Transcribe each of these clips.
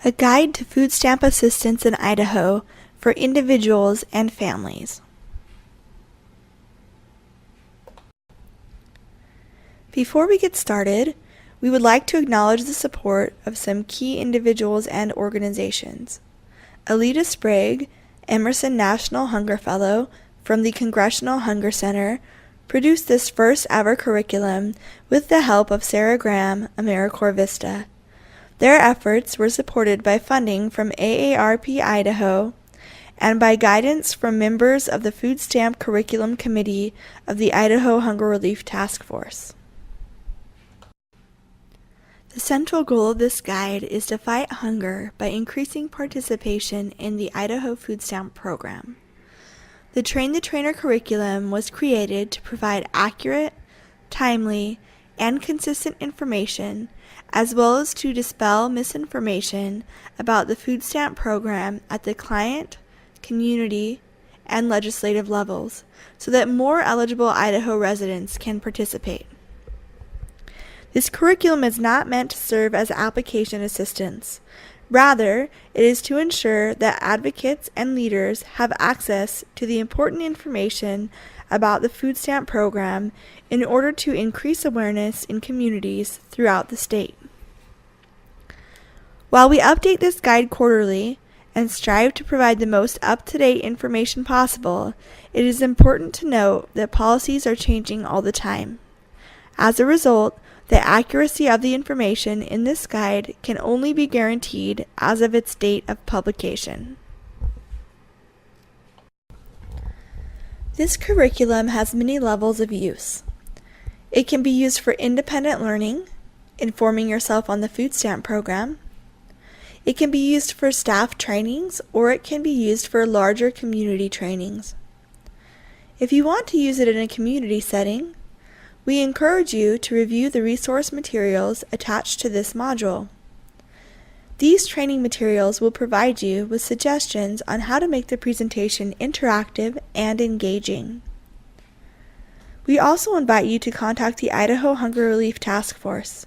A Guide to Food Stamp Assistance in Idaho for Individuals and Families. Before we get started, we would like to acknowledge the support of some key individuals and organizations. Alita Sprague, Emerson National Hunger Fellow from the Congressional Hunger Center, produced this first ever curriculum with the help of Sarah Graham, AmeriCorps Vista. Their efforts were supported by funding from AARP Idaho and by guidance from members of the Food Stamp Curriculum Committee of the Idaho Hunger Relief Task Force. The central goal of this guide is to fight hunger by increasing participation in the Idaho Food Stamp Program. The Train the Trainer curriculum was created to provide accurate, timely, and consistent information, as well as to dispel misinformation about the food stamp program at the client, community, and legislative levels, so that more eligible Idaho residents can participate. This curriculum is not meant to serve as application assistance. Rather, it is to ensure that advocates and leaders have access to the important information about the food stamp program in order to increase awareness in communities throughout the state. While we update this guide quarterly and strive to provide the most up-to-date information possible, it is important to note that policies are changing all the time. As a result, the accuracy of the information in this guide can only be guaranteed as of its date of publication. This curriculum has many levels of use. It can be used for independent learning, informing yourself on the food stamp program. It can be used for staff trainings, or it can be used for larger community trainings. If you want to use it in a community setting, we encourage you to review the resource materials attached to this module. These training materials will provide you with suggestions on how to make the presentation interactive and engaging. We also invite you to contact the Idaho Hunger Relief Task Force.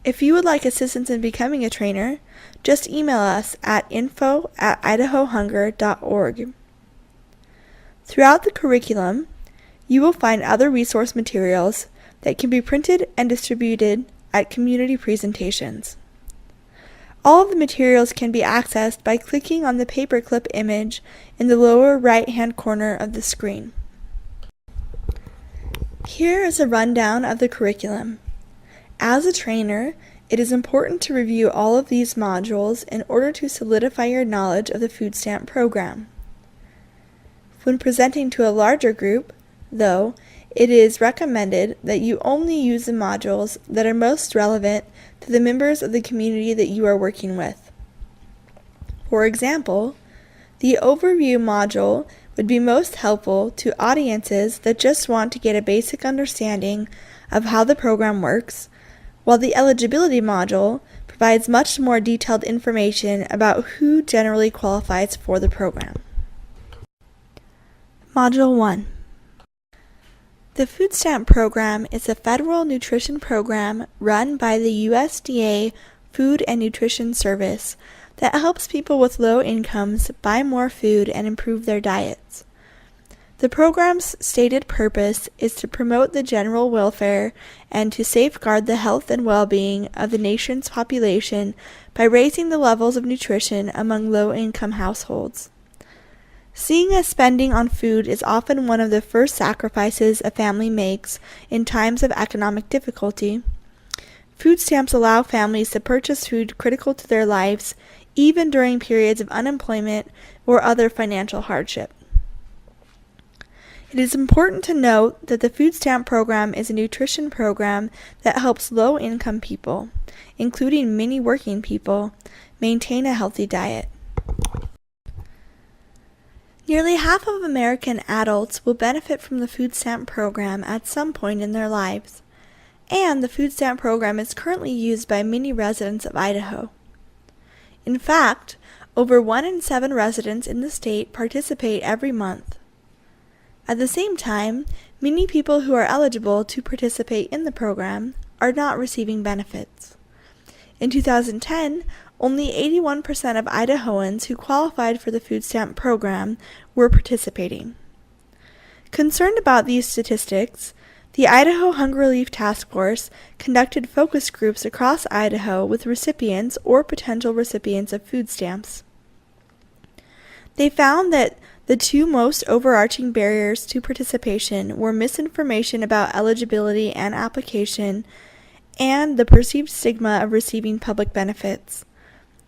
If you would like assistance in becoming a trainer, just email us at info@idahohunger.org. Throughout the curriculum, you will find other resource materials that can be printed and distributed at community presentations. All of the materials can be accessed by clicking on the paperclip image in the lower right-hand corner of the screen. Here is a rundown of the curriculum. As a trainer, it is important to review all of these modules in order to solidify your knowledge of the food stamp program. When presenting to a larger group, though, it is recommended that you only use the modules that are most relevant to the members of the community that you are working with. For example, the overview module would be most helpful to audiences that just want to get a basic understanding of how the program works, while the eligibility module provides much more detailed information about who generally qualifies for the program. Module 1. The Food Stamp Program is a federal nutrition program run by the USDA Food and Nutrition Service that helps people with low incomes buy more food and improve their diets. The program's stated purpose is to promote the general welfare and to safeguard the health and well-being of the nation's population by raising the levels of nutrition among low-income households. Seeing as spending on food is often one of the first sacrifices a family makes in times of economic difficulty, food stamps allow families to purchase food critical to their lives even during periods of unemployment or other financial hardship. It is important to note that the food stamp program is a nutrition program that helps low-income people, including many working people, maintain a healthy diet. Nearly half of American adults will benefit from the food stamp program at some point in their lives, and the food stamp program is currently used by many residents of Idaho. In fact, over 1 in 7 residents in the state participate every month. At the same time, many people who are eligible to participate in the program are not receiving benefits. In 2010, only 81% of Idahoans who qualified for the food stamp program were participating. Concerned about these statistics, the Idaho Hunger Relief Task Force conducted focus groups across Idaho with recipients or potential recipients of food stamps. They found that the two most overarching barriers to participation were misinformation about eligibility and application and the perceived stigma of receiving public benefits.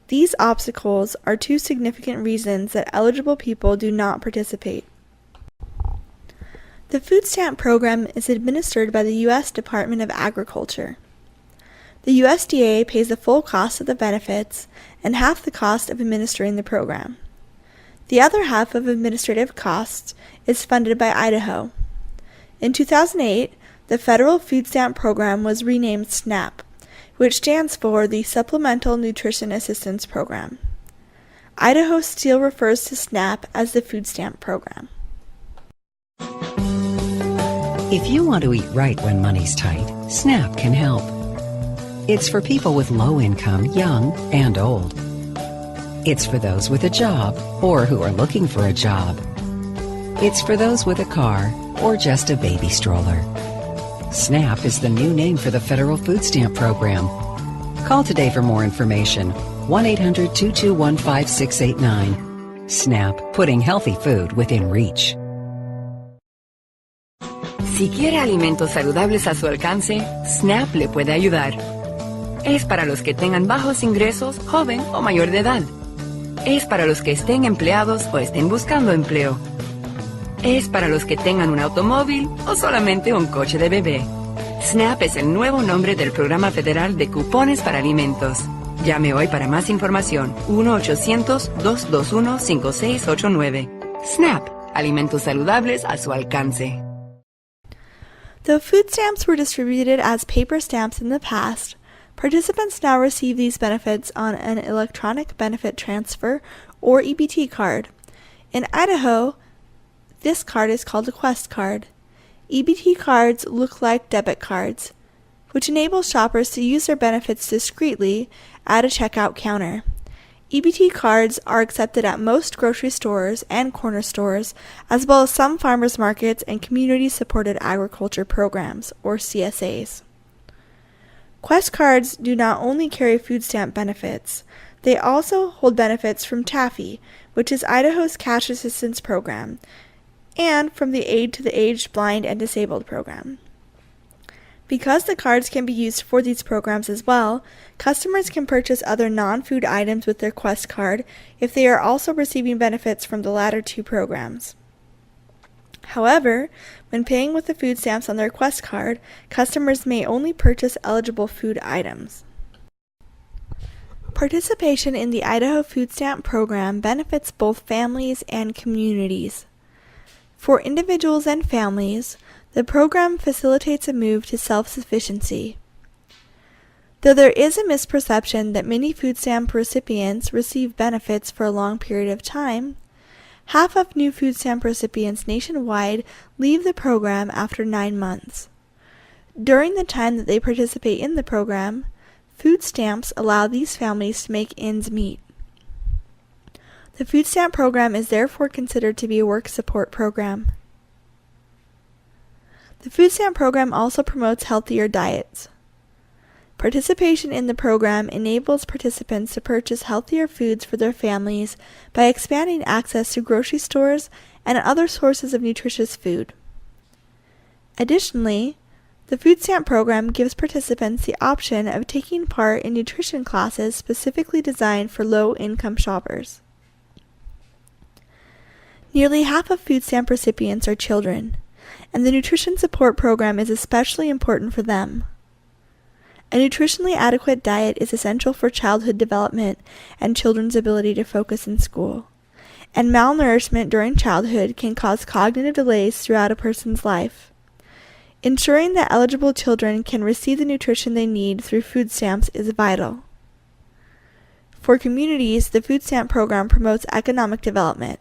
These obstacles are two significant reasons that eligible people do not participate. The food stamp program is administered by the U.S. Department of Agriculture. The USDA pays the full cost of the benefits and half the cost of administering the program. The other half of administrative costs is funded by Idaho. In 2008, the federal food stamp program was renamed SNAP, which stands for the Supplemental Nutrition Assistance Program. Idaho still refers to SNAP as the food stamp program. If you want to eat right when money's tight, SNAP can help. It's for people with low income, young and old. It's for those with a job or who are looking for a job. It's for those with a car or just a baby stroller. SNAP is the new name for the federal food stamp program. Call today for more information. 1-800-221-5689. SNAP, putting healthy food within reach. Si quiere alimentos saludables a su alcance, SNAP le puede ayudar. Es para los que tengan bajos ingresos, joven o mayor de edad. Es para los que estén empleados o estén buscando empleo. Es para los que tengan un automóvil o solamente un coche de bebé. SNAP es el nuevo nombre del Programa Federal de Cupones para Alimentos. Llame hoy para más información. 1-800-221-5689. SNAP, alimentos saludables a su alcance. Though food stamps were distributed as paper stamps in the past, participants now receive these benefits on an electronic benefit transfer or EBT card. In Idaho, this card is called a Quest card. EBT cards look like debit cards, which enables shoppers to use their benefits discreetly at a checkout counter. EBT cards are accepted at most grocery stores and corner stores, as well as some farmers markets and community-supported agriculture programs, or CSAs. Quest cards do not only carry food stamp benefits, they also hold benefits from TAFI, which is Idaho's cash assistance program, and from the Aid to the Aged, Blind, and Disabled program. Because the cards can be used for these programs as well, customers can purchase other non-food items with their Quest card if they are also receiving benefits from the latter two programs. However, when paying with the food stamps on their Quest card, customers may only purchase eligible food items. Participation in the Idaho Food Stamp Program benefits both families and communities. For individuals and families, the program facilitates a move to self-sufficiency. Though there is a misperception that many food stamp recipients receive benefits for a long period of time, half of new food stamp recipients nationwide leave the program after 9 months. During the time that they participate in the program, food stamps allow these families to make ends meet. The food stamp program is therefore considered to be a work support program. The food stamp program also promotes healthier diets. Participation in the program enables participants to purchase healthier foods for their families by expanding access to grocery stores and other sources of nutritious food. Additionally, the food stamp program gives participants the option of taking part in nutrition classes specifically designed for low-income shoppers. Nearly half of food stamp recipients are children, and the nutrition support program is especially important for them. A nutritionally adequate diet is essential for childhood development and children's ability to focus in school, and malnourishment during childhood can cause cognitive delays throughout a person's life. Ensuring that eligible children can receive the nutrition they need through food stamps is vital. For communities, the food stamp program promotes economic development.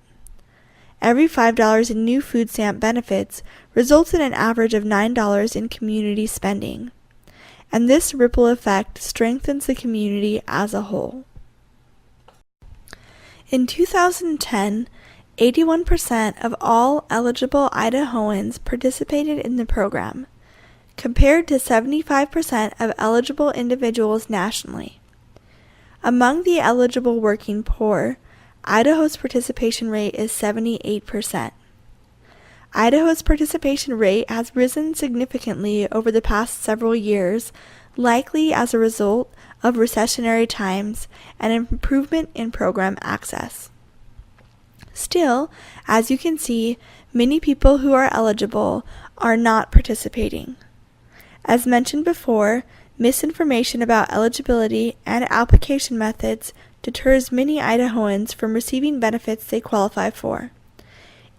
Every $5 in new food stamp benefits results in an average of $9 in community spending. and this ripple effect strengthens the community as a whole. In 2010, 81% of all eligible Idahoans participated in the program, compared to 75% of eligible individuals nationally. Among the eligible working poor, Idaho's participation rate is 78%. Idaho's participation rate has risen significantly over the past several years, likely as a result of recessionary times and an improvement in program access. Still, as you can see, many people who are eligible are not participating. As mentioned before, misinformation about eligibility and application methods deters many Idahoans from receiving benefits they qualify for.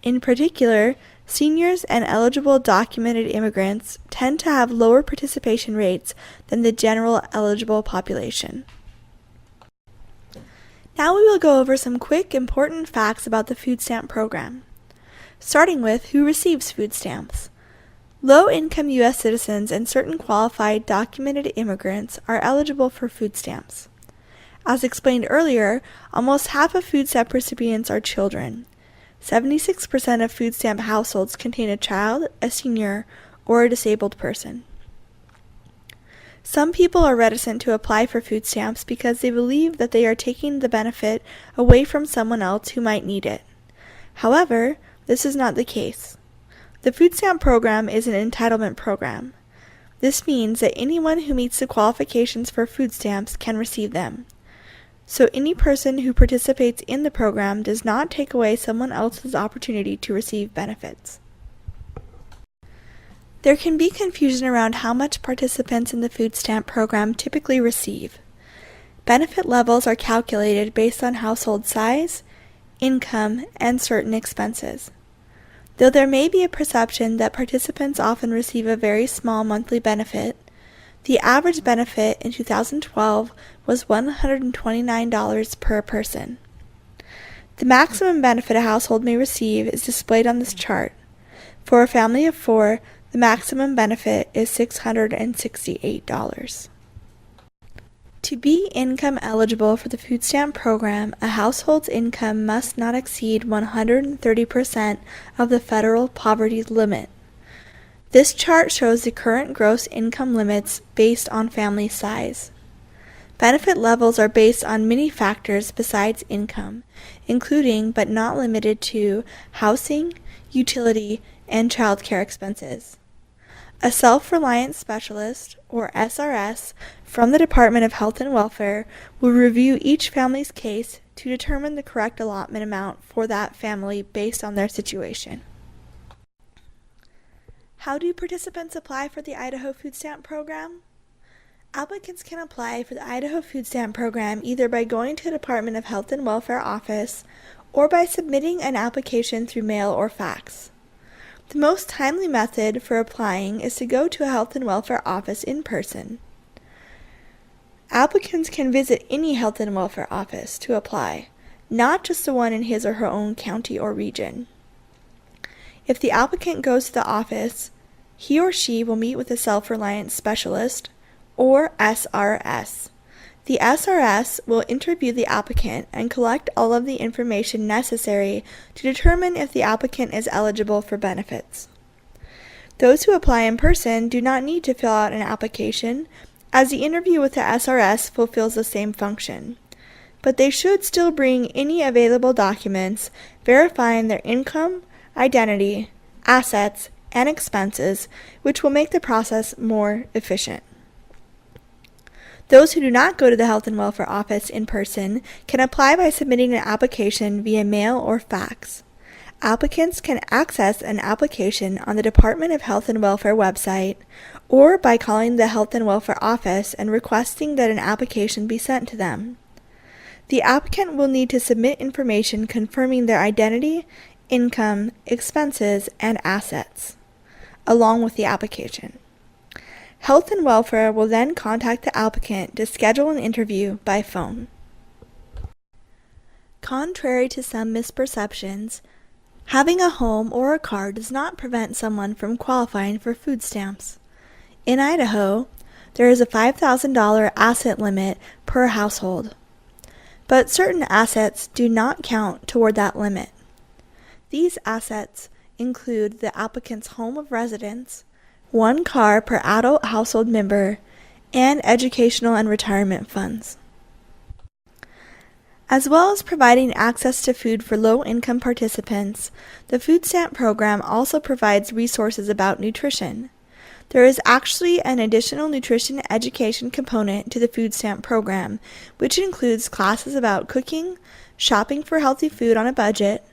In particular, seniors and eligible documented immigrants tend to have lower participation rates than the general eligible population. Now we will go over some quick important facts about the food stamp program, starting with who receives food stamps. Low-income U.S. citizens and certain qualified documented immigrants are eligible for food stamps. As explained earlier, almost half of food stamp recipients are children. 76% of food stamp households contain a child, a senior, or a disabled person. Some people are reticent to apply for food stamps because they believe that they are taking the benefit away from someone else who might need it. However, this is not the case. The food stamp program is an entitlement program. This means that anyone who meets the qualifications for food stamps can receive them. So any person who participates in the program does not take away someone else's opportunity to receive benefits. There can be confusion around how much participants in the food stamp program typically receive. Benefit levels are calculated based on household size, income, and certain expenses. Though there may be a perception that participants often receive a very small monthly benefit, the average benefit in 2012 was $129 per person. The maximum benefit a household may receive is displayed on this chart. For a family of 4, the maximum benefit is $668. To be income eligible for the food stamp program, a household's income must not exceed 130% of the federal poverty limit. This chart shows the current gross income limits based on family size. Benefit levels are based on many factors besides income, including but not limited to housing, utility, and child care expenses. A self-reliant specialist, or SRS, from the Department of Health and Welfare will review each family's case to determine the correct allotment amount for that family based on their situation. How do participants apply for the Idaho Food Stamp Program? Applicants can apply for the Idaho Food Stamp Program either by going to the Department of Health and Welfare office or by submitting an application through mail or fax. The most timely method for applying is to go to a health and welfare office in person. Applicants can visit any health and welfare office to apply, not just the one in his or her own county or region. If the applicant goes to the office, he or she will meet with a self-reliant specialist, or SRS. The SRS will interview the applicant and collect all of the information necessary to determine if the applicant is eligible for benefits. Those who apply in person do not need to fill out an application, as the interview with the SRS fulfills the same function. But they should still bring any available documents verifying their income, identity, assets, and expenses, which will make the process more efficient. Those who do not go to the Health and Welfare Office in person can apply by submitting an application via mail or fax. Applicants can access an application on the Department of Health and Welfare website or by calling the Health and Welfare Office and requesting that an application be sent to them. The applicant will need to submit information confirming their identity, income, expenses, and assets, along with the application. Health and Welfare will then contact the applicant to schedule an interview by phone. Contrary to some misperceptions, having a home or a car does not prevent someone from qualifying for food stamps. In Idaho, there is a $5,000 asset limit per household. But certain assets do not count toward that limit. These assets include the applicant's home of residence, one car per adult household member, and educational and retirement funds. As well as providing access to food for low-income participants, the food stamp program also provides resources about nutrition. There is actually an additional nutrition education component to the food stamp program, which includes classes about cooking, shopping for healthy food on a budget,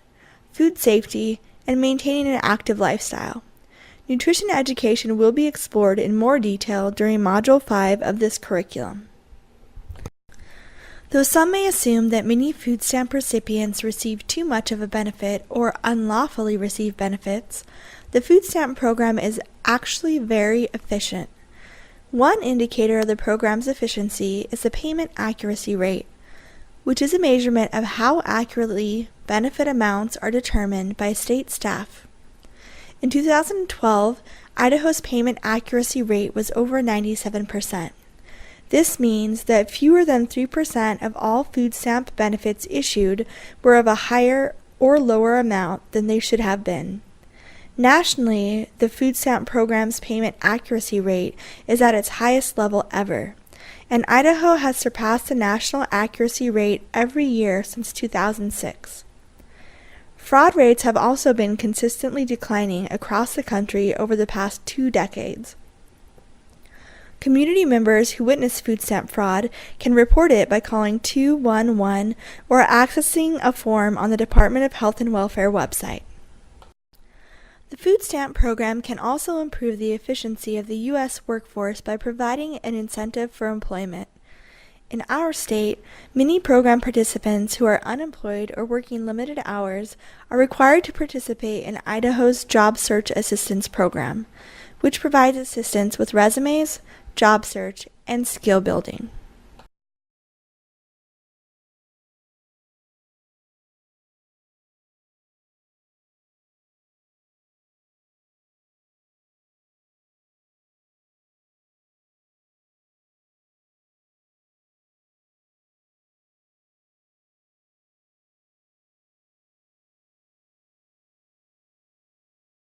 food safety, and maintaining an active lifestyle. Nutrition education will be explored in more detail during Module 5 of this curriculum. Though some may assume that many food stamp recipients receive too much of a benefit or unlawfully receive benefits, the food stamp program is actually very efficient. One indicator of the program's efficiency is the payment accuracy rate, which is a measurement of how accurately benefit amounts are determined by state staff. In 2012, Idaho's payment accuracy rate was over 97%. This means that fewer than 3% of all food stamp benefits issued were of a higher or lower amount than they should have been. Nationally, the food stamp program's payment accuracy rate is at its highest level ever, and Idaho has surpassed the national accuracy rate every year since 2006. Fraud rates have also been consistently declining across the country over the past 2 decades. Community members who witness food stamp fraud can report it by calling 211 or accessing a form on the Department of Health and Welfare website. The food stamp program can also improve the efficiency of the U.S. workforce by providing an incentive for employment. In our state, many program participants who are unemployed or working limited hours are required to participate in Idaho's Job Search Assistance Program, which provides assistance with resumes, job search, and skill building.